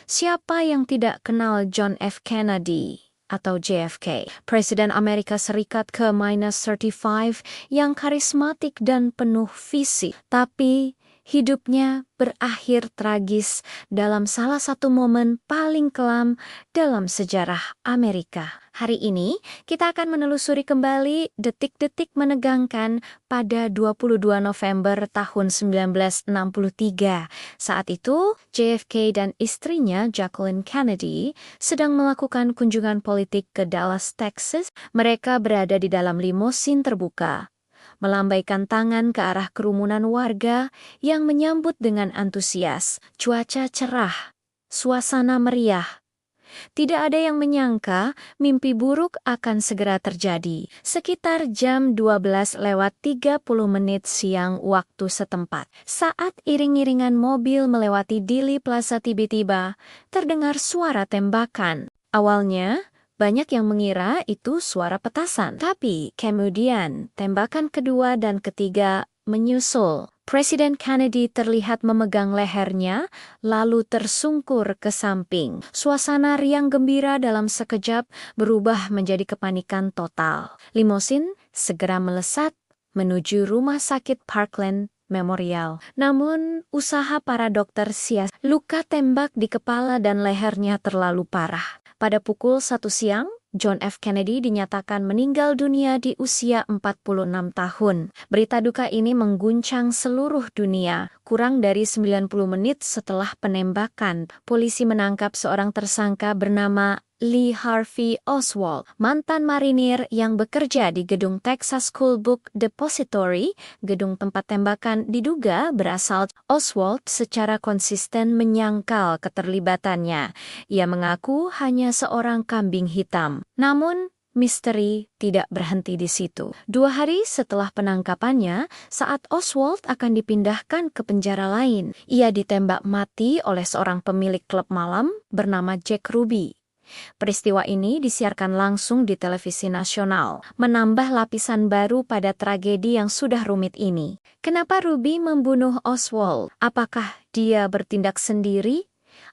Siapa yang tidak kenal John F. Kennedy atau JFK, Presiden Amerika Serikat ke-35 yang karismatik dan penuh visi, tapi hidupnya berakhir tragis dalam salah satu momen paling kelam dalam sejarah Amerika. Hari ini kita akan menelusuri kembali detik-detik menegangkan pada 22 November tahun 1963. Saat itu, JFK dan istrinya Jacqueline Kennedy sedang melakukan kunjungan politik ke Dallas, Texas. Mereka berada di dalam limusin terbuka, melambaikan tangan ke arah kerumunan warga yang menyambut dengan antusias. Cuaca cerah, suasana meriah. Tidak ada yang menyangka mimpi buruk akan segera terjadi. Sekitar jam 12:30 siang waktu setempat, saat iring-iringan mobil melewati Dealey Plaza, tiba-tiba terdengar suara tembakan. Awalnya, banyak yang mengira itu suara petasan. Tapi kemudian tembakan kedua dan ketiga menyusul. Presiden Kennedy terlihat memegang lehernya, lalu tersungkur ke samping. Suasana riang gembira dalam sekejap berubah menjadi kepanikan total. Limusin segera melesat menuju rumah sakit Parkland Memorial. Namun, usaha para dokter sia. Luka tembak di kepala dan lehernya terlalu parah. Pada pukul 1 siang, John F. Kennedy dinyatakan meninggal dunia di usia 46 tahun. Berita duka ini mengguncang seluruh dunia. Kurang dari 90 menit setelah penembakan, polisi menangkap seorang tersangka bernama Lee Harvey Oswald, mantan marinir yang bekerja di gedung Texas School Book Depository. Gedung tempat tembakan diduga berasal. Oswald secara konsisten menyangkal keterlibatannya. Ia mengaku hanya seorang kambing hitam. Namun, misteri tidak berhenti di situ. 2 hari setelah penangkapannya, saat Oswald akan dipindahkan ke penjara lain, ia ditembak mati oleh seorang pemilik klub malam bernama Jack Ruby. Peristiwa ini disiarkan langsung di televisi nasional, menambah lapisan baru pada tragedi yang sudah rumit ini. Kenapa Ruby membunuh Oswald? Apakah dia bertindak sendiri?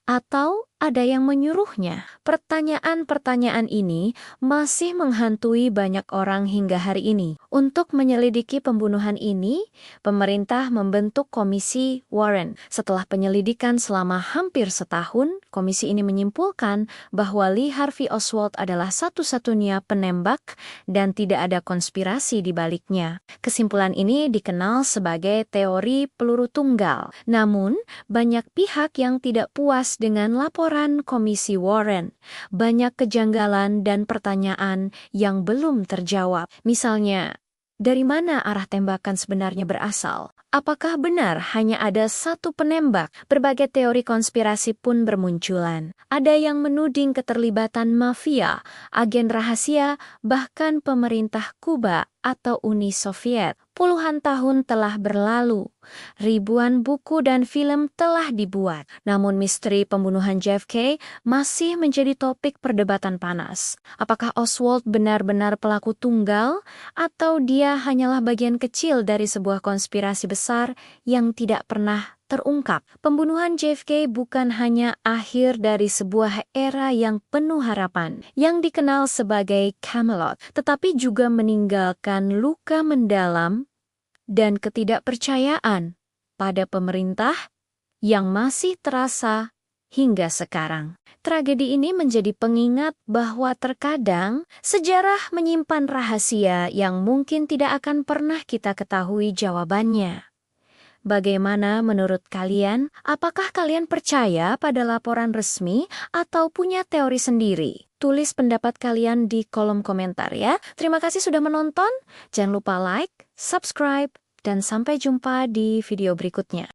Atau ada yang menyuruhnya? Pertanyaan-pertanyaan ini masih menghantui banyak orang hingga hari ini. Untuk menyelidiki pembunuhan ini, pemerintah membentuk Komisi Warren. Setelah penyelidikan selama hampir setahun, komisi ini menyimpulkan bahwa Lee Harvey Oswald adalah satu-satunya penembak dan tidak ada konspirasi di baliknya. Kesimpulan ini dikenal sebagai teori peluru tunggal. Namun, banyak pihak yang tidak puas dengan laporan Komisi Warren. Banyak kejanggalan dan pertanyaan yang belum terjawab. Misalnya, dari mana arah tembakan sebenarnya berasal? Apakah benar hanya ada satu penembak? Berbagai teori konspirasi pun bermunculan. Ada yang menuding keterlibatan mafia, agen rahasia, bahkan pemerintah Kuba atau Uni Soviet. Puluhan tahun telah berlalu. Ribuan buku dan film telah dibuat. Namun misteri pembunuhan JFK masih menjadi topik perdebatan panas. Apakah Oswald benar-benar pelaku tunggal atau dia hanyalah bagian kecil dari sebuah konspirasi besar yang tidak pernah terungkap? Pembunuhan JFK bukan hanya akhir dari sebuah era yang penuh harapan, yang dikenal sebagai Camelot, tetapi juga meninggalkan luka mendalam dan ketidakpercayaan pada pemerintah yang masih terasa hingga sekarang. Tragedi ini menjadi pengingat bahwa terkadang sejarah menyimpan rahasia yang mungkin tidak akan pernah kita ketahui jawabannya. Bagaimana menurut kalian? Apakah kalian percaya pada laporan resmi atau punya teori sendiri? Tulis pendapat kalian di kolom komentar ya. Terima kasih sudah menonton. Jangan lupa like, subscribe, dan sampai jumpa di video berikutnya.